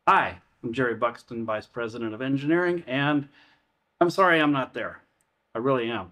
Hi, I'm Jerry Buxton, Vice President of Engineering, and I'm sorry I'm not there. I really am.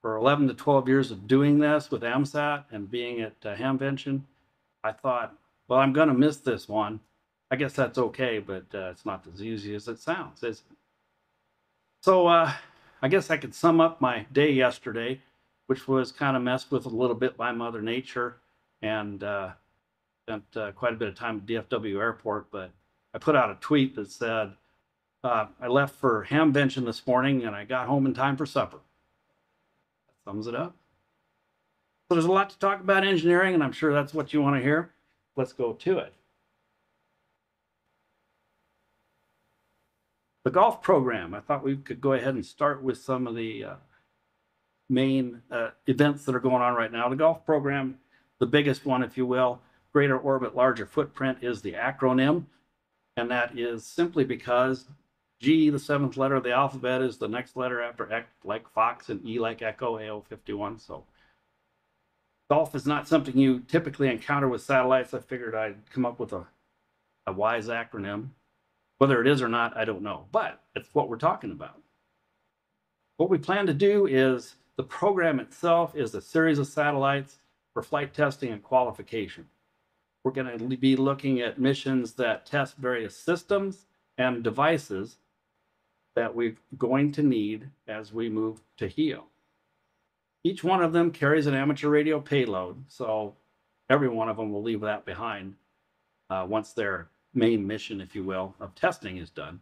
For 11 to 12 years of doing this with AMSAT and being at Hamvention, I thought, well, I'm going to miss this one. I guess that's okay, but it's not as easy as it sounds, is it? So I guess I could sum up my day yesterday, which was kind of messed with a little bit by Mother Nature, and spent quite a bit of time at DFW Airport, but I put out a tweet that said, I left for Hamvention this morning and I got home in time for supper. That sums it up. So there's a lot to talk about engineering, and I'm sure that's what you want to hear. Let's go to it. The golf program. I thought we could go ahead and start with some of the main events that are going on right now. The golf program, the biggest one, if you will, Greater Orbit, Larger Footprint, is the acronym. And that is simply because G, the seventh letter of the alphabet, is the next letter after X, like Fox, and E like Echo, AO51. So golf is not something you typically encounter with satellites. I figured I'd come up with a wise acronym. Whether it is or not, I don't know, but it's what we're talking about. What we plan to do is the program itself is a series of satellites for flight testing and qualification. We're going to be looking at missions that test various systems and devices that we're going to need as we move to HEO. Each one of them carries an amateur radio payload, so every one of them will leave that behind once their main mission, if you will, of testing is done.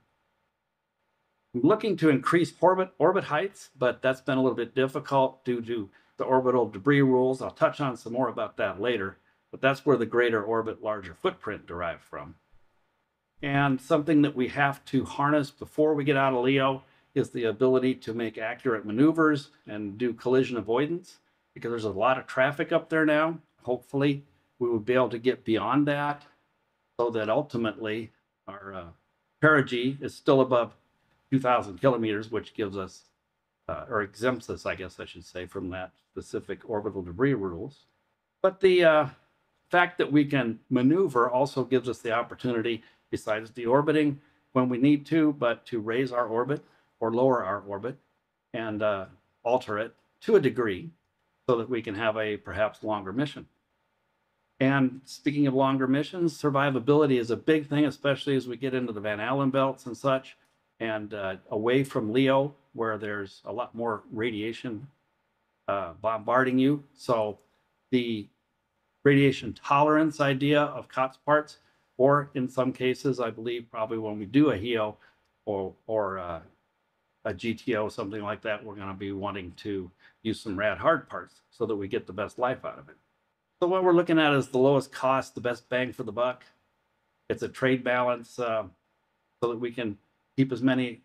I'm looking to increase orbit heights, but that's been a little bit difficult due to the orbital debris rules. I'll touch on some more about that later, but that's where the greater orbit, larger footprint derived from. And something that we have to harness before we get out of LEO is the ability to make accurate maneuvers and do collision avoidance, because there's a lot of traffic up there now. Hopefully, we will be able to get beyond that so that ultimately our perigee is still above 2,000 kilometers, which gives us, or exempts us, I guess I should say, from that specific orbital debris rules. But the fact that we can maneuver also gives us the opportunity, besides deorbiting when we need to, but to raise our orbit or lower our orbit and alter it to a degree so that we can have a perhaps longer mission. And speaking of longer missions, survivability is a big thing, especially as we get into the Van Allen belts and such, and away from LEO, where there's a lot more radiation bombarding you. So the radiation tolerance idea of COTS parts, or in some cases, I believe probably when we do a HEO or a GTO, something like that, we're going to be wanting to use some rad hard parts so that we get the best life out of it. So what we're looking at is the lowest cost, the best bang for the buck. It's a trade balance so that we can keep as many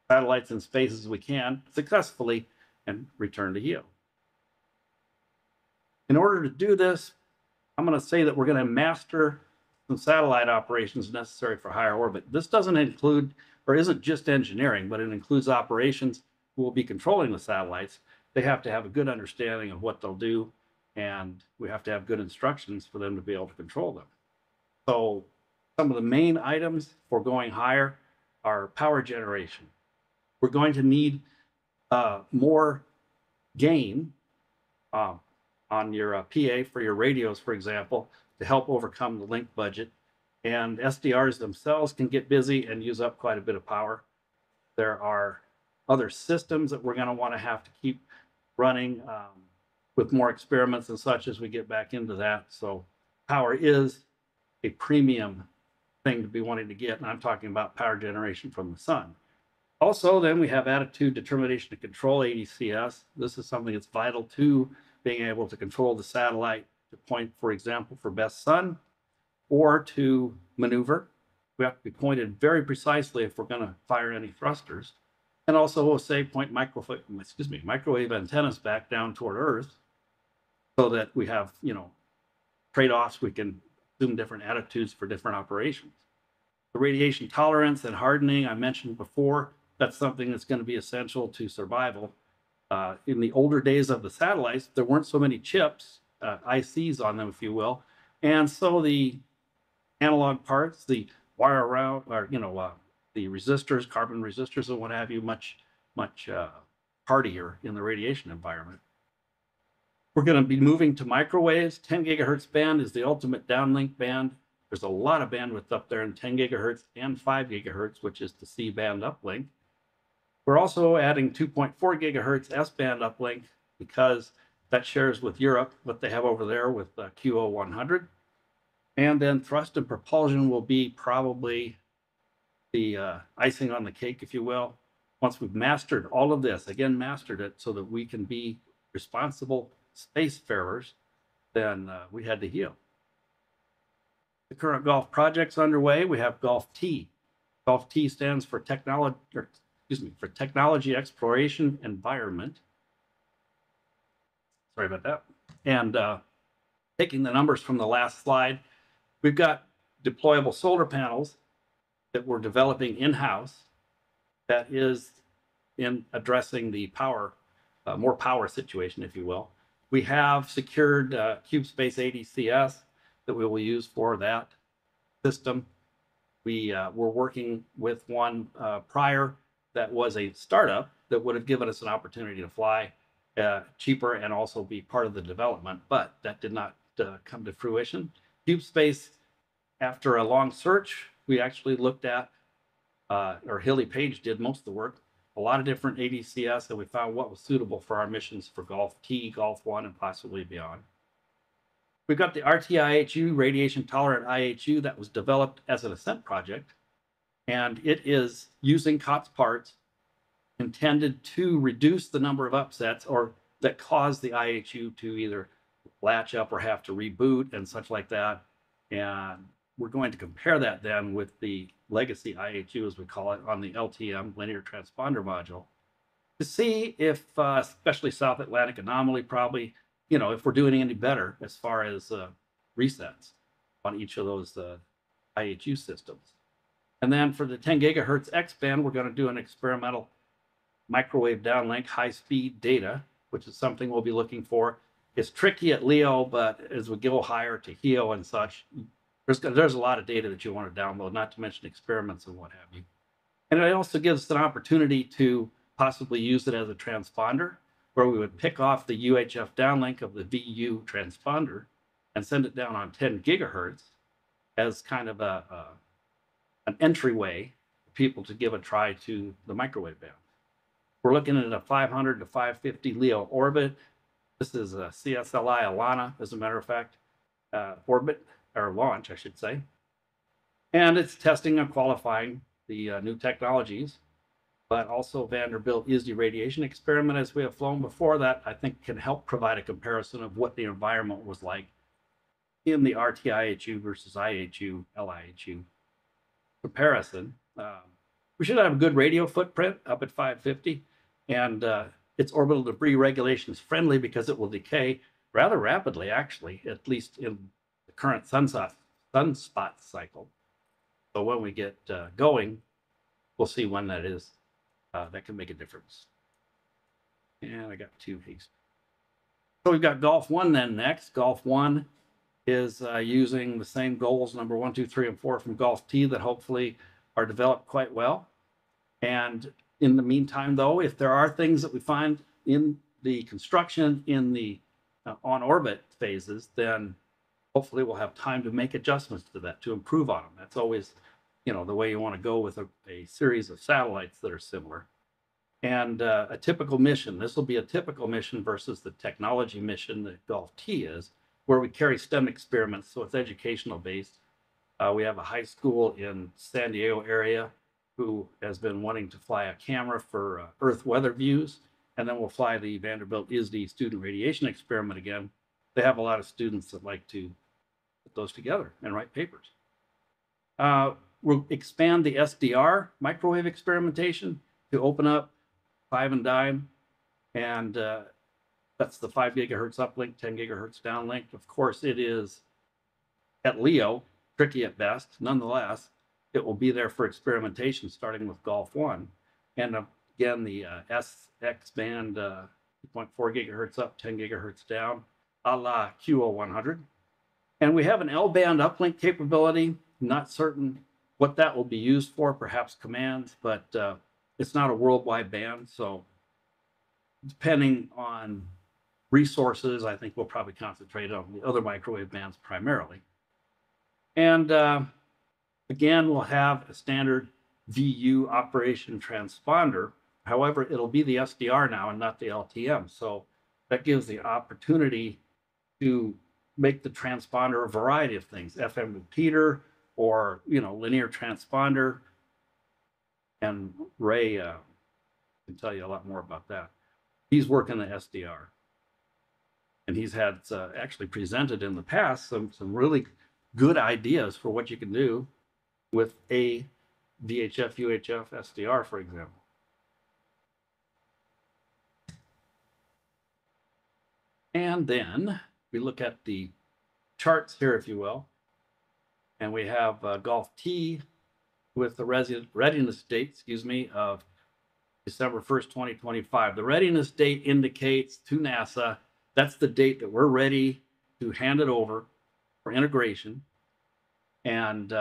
satellites in space as we can successfully and return to HEO. In order to do this, I'm going to say that we're going to master some satellite operations necessary for higher orbit. This doesn't include, or isn't just engineering, but it includes operations who will be controlling the satellites. They have to have a good understanding of what they'll do, and we have to have good instructions for them to be able to control them. So some of the main items for going higher are power generation. We're going to need more gain on your PA for your radios, for example, to help overcome the link budget. And SDRs themselves can get busy and use up quite a bit of power. There are other systems that we're going to want to have to keep running with more experiments and such as we get back into that. So power is a premium thing to be wanting to get, and I'm talking about power generation from the sun. Also, then we have attitude, determination, and control, ADCS. This is something that's vital to being able to control the satellite to point, for example, for best sun, or to maneuver. We have to be pointed very precisely if we're going to fire any thrusters. And also, we'll say point microwave antennas back down toward Earth so that we have, trade-offs. We can assume different attitudes for different operations. The radiation tolerance and hardening I mentioned before, that's something that's going to be essential to survival. In the older days of the satellites, there weren't so many chips, ICs on them, if you will. And so the analog parts, the wire around, or the resistors, carbon resistors, and what have you, much hardier in the radiation environment. We're going to be moving to microwaves. 10 gigahertz band is the ultimate downlink band. There's a lot of bandwidth up there in 10 gigahertz and 5 gigahertz, which is the C band uplink. We're also adding 2.4 gigahertz S band uplink because that shares with Europe what they have over there with QO100. And then thrust and propulsion will be probably the icing on the cake, if you will. Once we've mastered all of this, again, mastered it so that we can be responsible spacefarers, then we head to HEO. The current golf projects underway. We have Golf T. Golf T stands for Technology Exploration Environment. Sorry about that. And taking the numbers from the last slide, we've got deployable solar panels that we're developing in-house that is in addressing the power, more power situation, if you will. We have secured CubeSpace ADCS that we will use for that system. We were working with one prior that was a startup that would have given us an opportunity to fly cheaper and also be part of the development, but that did not come to fruition. CubeSpace, after a long search, we actually looked at, or Hilly Page did most of the work, a lot of different ADCS, and we found what was suitable for our missions for Golf T, Golf 1, and possibly beyond. We've got the RT-IHU, radiation tolerant IHU, that was developed as an ascent project, and it is using COTS parts intended to reduce the number of upsets or that cause the IHU to either latch up or have to reboot and such like that. And we're going to compare that then with the legacy IHU, as we call it, on the LTM, linear transponder module, to see if, especially South Atlantic anomaly, probably, if we're doing any better as far as resets on each of those IHU systems. And then for the 10 gigahertz X band, we're going to do an experimental microwave downlink high-speed data, which is something we'll be looking for. It's tricky at LEO, but as we go higher to HEO and such, there's a lot of data that you want to download, not to mention experiments and what have you. And it also gives us an opportunity to possibly use it as a transponder, where we would pick off the UHF downlink of the VU transponder and send it down on 10 gigahertz as kind of an entryway for people to give a try to the microwave band. We're looking at a 500 to 550 LEO orbit. This is a CSLI Alana, as a matter of fact, orbit, or launch, I should say. And it's testing and qualifying the new technologies, but also Vanderbilt ISDE radiation experiment, as we have flown before that, I think can help provide a comparison of what the environment was like in the RT-IHU versus IHU, LIHU comparison. We should have a good radio footprint up at 550, and its orbital debris regulation is friendly because it will decay rather rapidly, actually, at least in the current sunspot cycle. So when we get going, we'll see when that is. That can make a difference. And I got two hasty. So we've got Golf 1 then next. Golf 1 is using the same goals, number 1, 2, 3, and 4 from Golf T that hopefully are developed quite well. And in the meantime, though, if there are things that we find in the construction in the on-orbit phases, then hopefully we'll have time to make adjustments to that, to improve on them. That's always, the way you want to go with a series of satellites that are similar. And a typical mission, this will be a typical mission versus the technology mission that Golf T is, where we carry STEM experiments, so it's educational based. We have a high school in San Diego area who has been wanting to fly a camera for Earth weather views, and then we'll fly the Vanderbilt ISDE student radiation experiment again. They have a lot of students that like to put those together and write papers. We'll expand the SDR microwave experimentation to open up 5 and dime, and that's the 5 gigahertz uplink, 10 gigahertz downlink. Of course, it is at LEO, tricky at best. Nonetheless, it will be there for experimentation starting with Golf 1. And again, the SX band, 2.4 gigahertz up, 10 gigahertz down, a la QO100. And we have an L-band uplink capability. Not certain what that will be used for, perhaps commands, but it's not a worldwide ban. So depending on resources, I think we'll probably concentrate on the other microwave bands primarily. And again, we'll have a standard VU operation transponder. However, it'll be the SDR now and not the LTM. So that gives the opportunity to make the transponder a variety of things, FM repeater or, linear transponder. And Ray can tell you a lot more about that. He's working the SDR. And he's had actually presented in the past some really good ideas for what you can do with a VHF, UHF, SDR, for example. And then we look at the charts here, if you will. And we have Golf T with the readiness date, of December 1st, 2025. The readiness date indicates to NASA that's the date that we're ready to hand it over for integration. And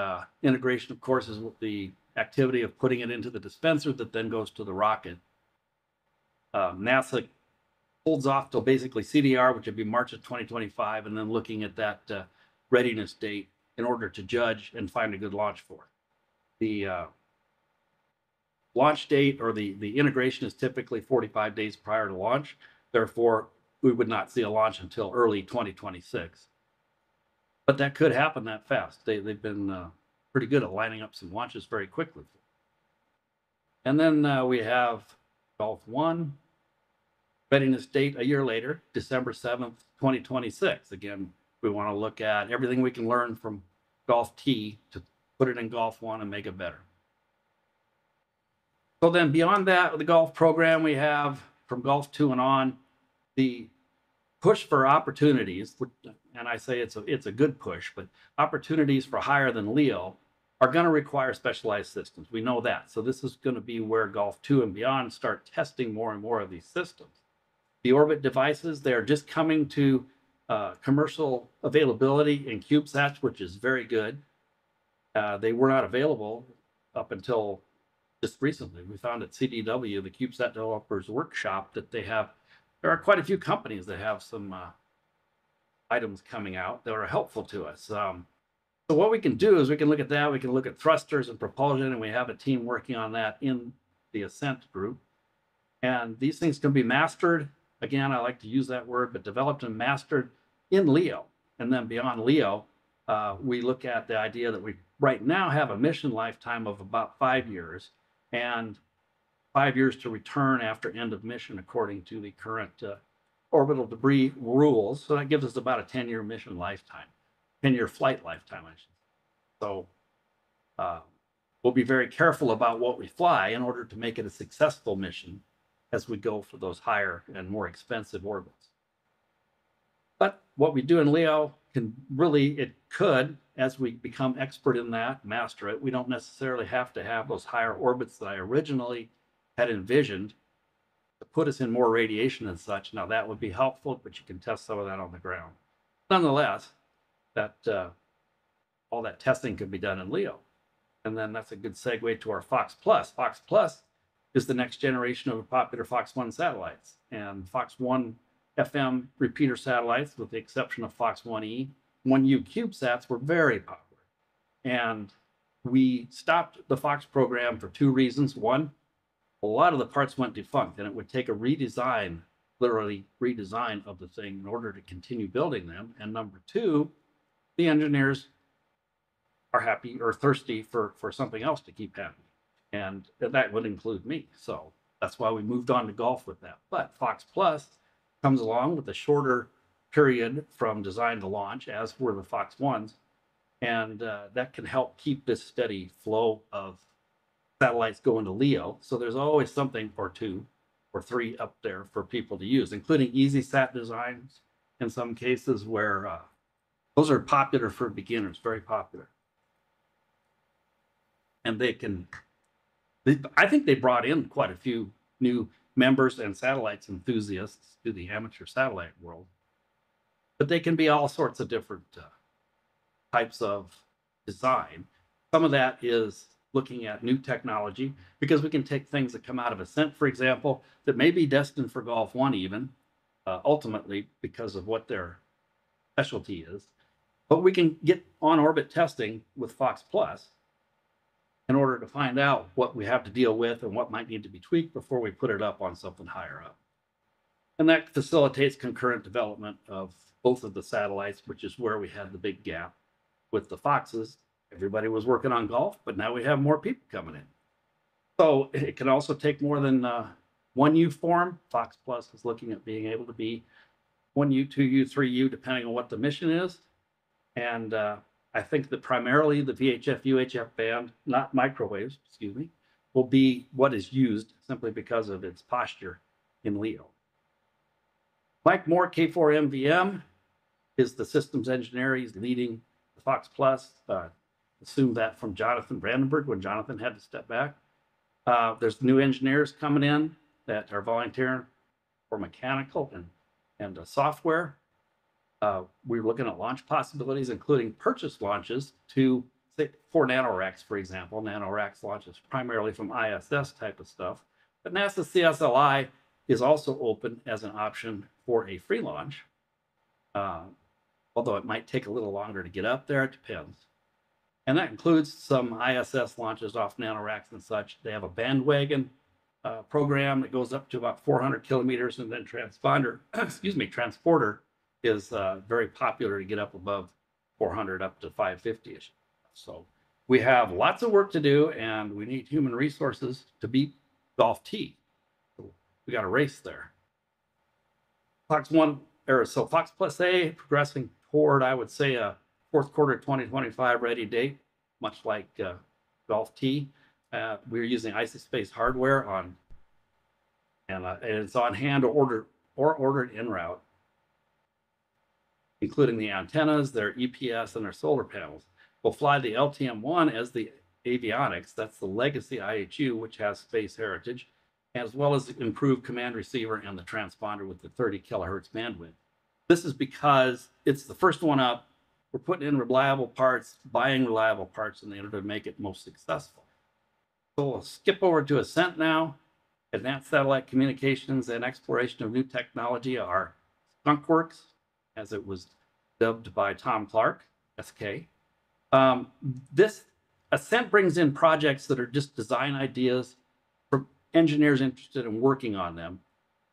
integration, of course, is the activity of putting it into the dispenser that then goes to the rocket. NASA holds off till basically CDR, which would be March of 2025, and then looking at that readiness date in order to judge and find a good launch for it. The launch date or the integration is typically 45 days prior to launch. Therefore, we would not see a launch until early 2026. But that could happen that fast. They've been pretty good at lining up some launches very quickly. And then we have Golf 1, readiness date a year later, December 7th, 2026. Again, we want to look at everything we can learn from Golf T to put it in Golf 1 and make it better. So then beyond that, the golf program, we have from Golf 2 and on, the push for opportunities, and I say it's a good push, but opportunities for higher than LEO are going to require specialized systems. We know that. So this is going to be where Golf 2 and beyond start testing more and more of these systems. The orbit devices, they're just coming to commercial availability in CubeSats, which is very good. They were not available up until just recently. We found at CDW, the CubeSat Developers Workshop, that there are quite a few companies that have some items coming out that are helpful to us. So what we can do is we can look at that. We can look at thrusters and propulsion, and we have a team working on that in the Ascent group. And these things can be mastered. Again, I like to use that word, but developed and mastered in LEO. And then beyond LEO, we look at the idea that we right now have a mission lifetime of about 5 years and 5 years to return after end of mission, according to the current orbital debris rules. So that gives us about a 10-year mission lifetime, 10-year flight lifetime, I should say. So we'll be very careful about what we fly in order to make it a successful mission as we go for those higher and more expensive orbits. But what we do in LEO could, as we become expert in that, master it, we don't necessarily have to have those higher orbits that I originally had envisioned to put us in more radiation and such. Now that would be helpful, but you can test some of that on the ground. Nonetheless, all that testing could be done in LEO. And then that's a good segue to our Fox Plus. Fox Plus is the next generation of popular Fox 1 satellites. And Fox 1 FM repeater satellites, with the exception of Fox 1E, 1U CubeSats, were very popular. And we stopped the Fox program for two reasons. One, a lot of the parts went defunct, and it would take a redesign, literally redesign of the thing in order to continue building them. And number two, the engineers are happy or thirsty for something else to keep happening. And that would include me. So that's why we moved on to golf with that. But Fox Plus comes along with a shorter period from design to launch, as were the Fox 1s. And that can help keep this steady flow of satellites going to LEO. So there's always something or two or three up there for people to use, including easy sat designs in some cases where those are popular for beginners, very popular. And I think they brought in quite a few new members and satellites enthusiasts to the amateur satellite world. But they can be all sorts of different types of design. Some of that is looking at new technology, because we can take things that come out of Ascent, for example, that may be destined for Golf 1 even, ultimately because of what their specialty is. But we can get on-orbit testing with Fox Plus in order to find out what we have to deal with and what might need to be tweaked before we put it up on something higher up. And that facilitates concurrent development of both of the satellites, which is where we had the big gap with the Foxes. Everybody was working on golf, but now we have more people coming in. So it can also take more than 1U form. Fox Plus is looking at being able to be 1U, 2U, 3U, depending on what the mission is. And I think that primarily the VHF, UHF band, not microwaves, excuse me, will be what is used simply because of its posture in LEO. Mike Moore, K4MVM, is the systems engineer. He's leading the Fox Plus. Assumed that from Jonathan Brandenburg when Jonathan had to step back. There's new engineers coming in that are volunteering for mechanical and software. We're looking at launch possibilities, including purchase launches to, say, for NanoRacks, for example. NanoRacks launches primarily from ISS type of stuff. But NASA CSLI is also open as an option for a free launch. Although it might take a little longer to get up there, it depends. And that includes some ISS launches off NanoRacks and such. They have a bandwagon program that goes up to about 400 kilometers, and then transponder is very popular to get up above 400 up to 550-ish. So we have lots of work to do, and we need human resources to beat Golf T. So we got a race there. Fox Plus A progressing toward, I would say, a fourth quarter 2025 ready date, much like Golf T. We're using IsoSpace hardware on, and it's on hand or ordered en route, including the antennas, their EPS, and their solar panels. We'll fly the LTM-1 as the avionics. That's the legacy IHU, which has space heritage, as well as the improved command receiver and the transponder with the 30 kilohertz bandwidth. This is because it's the first one up. We're putting in reliable parts, buying reliable parts in order to make it most successful. So we'll skip over to Ascent now. Advanced satellite communications and exploration of new technology are skunkworks, as it was dubbed by Tom Clark, SK. This Ascent brings in projects that are just design ideas from engineers interested in working on them,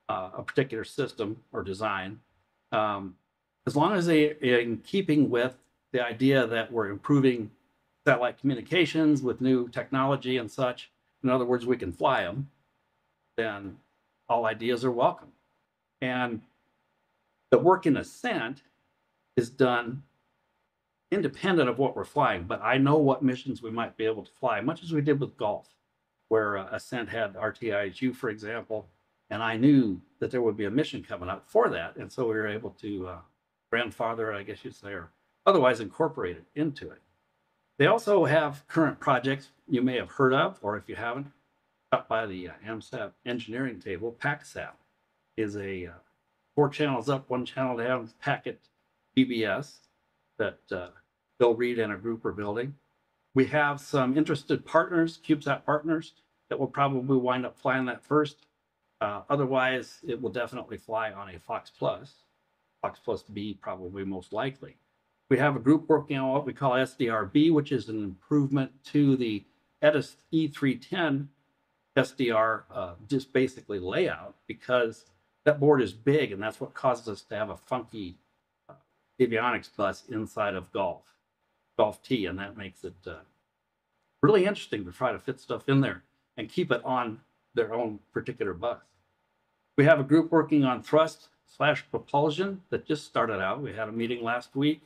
a particular system or design. As long as they are in keeping with the idea that we're improving satellite communications with new technology and such, in other words, we can fly them, then all ideas are welcome. And the work in Ascent is done independent of what we're flying, but I know what missions we might be able to fly, much as we did with Golf, where Ascent had RTIHU, for example, and I knew that there would be a mission coming up for that, and so we were able to grandfather, I guess you'd say, or otherwise incorporate it into it. They also have current projects you may have heard of, or if you haven't, up by the AMSAT engineering table. PACSAT is a 4 channels up, 1 channel down packet BBS that Bill Reed and a group are building. We have some interested partners, CubeSat partners, that will probably wind up flying that first. Otherwise, it will definitely fly on a Fox Plus B, probably most likely. We have a group working on what we call SDR-B, which is an improvement to the EDIS E310 SDR, just basically layout, because that board is big, and that's what causes us to have a funky avionics bus inside of Golf T, and that makes it really interesting to try to fit stuff in there and keep it on their own particular bus. We have a group working on thrust/propulsion that just started out. We had a meeting last week,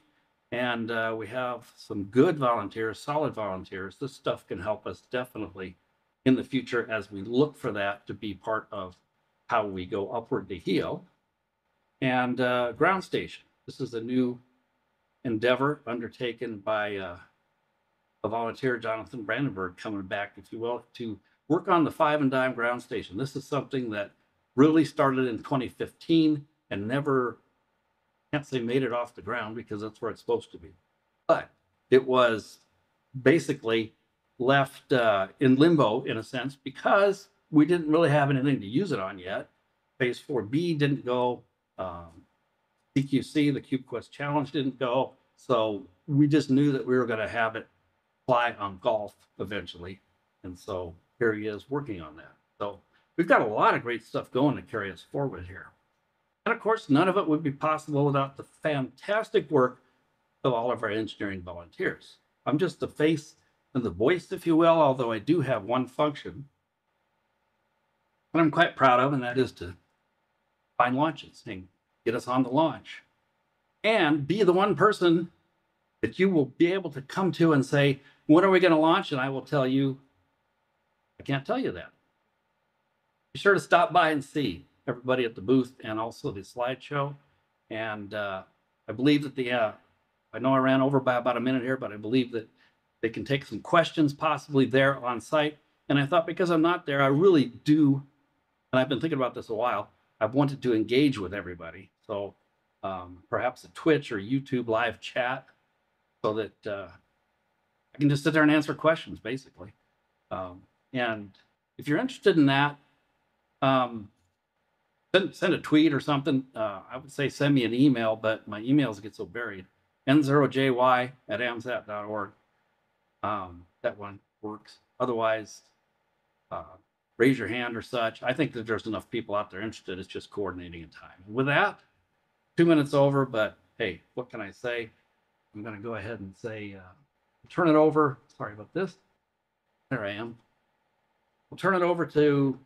and we have some good volunteers, solid volunteers. This stuff can help us definitely in the future as we look for that to be part of how we go upward to HEO. And ground station. This is a new endeavor undertaken by a volunteer, Jonathan Brandenburg, coming back, if you will, to work on the 5 and dime ground station. This is something that really started in 2015 and never, can't say made it off the ground because that's where it's supposed to be. But it was basically left in limbo in a sense because we didn't really have anything to use it on yet. Phase 4B didn't go. CQC, the CubeQuest Challenge, didn't go. So we just knew that we were going to have it fly on golf eventually. And so here he is working on that. So we've got a lot of great stuff going to carry us forward here. And of course, none of it would be possible without the fantastic work of all of our engineering volunteers. I'm just the face and the voice, if you will, although I do have one function that I'm quite proud of, and that is to find launches and get us on the launch and be the one person that you will be able to come to and say, when are we going to launch? And I will tell you, I can't tell you that. Be sure to stop by and see everybody at the booth and also the slideshow. And I believe that I know I ran over by about a minute here, but I believe that they can take some questions possibly there on site. And I thought, because I'm not there, I really do, and I've been thinking about this a while, I've wanted to engage with everybody. So perhaps a Twitch or YouTube live chat so that I can just sit there and answer questions, basically. And if you're interested in that, send a tweet or something. I would say send me an email, but my emails get so buried. n0jy@amsat.org. That one works. Otherwise, raise your hand or such. I think that there's enough people out there interested. It's just coordinating in time. With that, 2 minutes over, but hey, what can I say? I'm going to go ahead and say, turn it over. Sorry about this. There I am. We'll turn it over to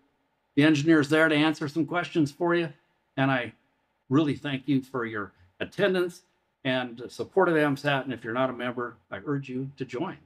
the engineers there to answer some questions for you. And I really thank you for your attendance and support of AMSAT. And if you're not a member, I urge you to join.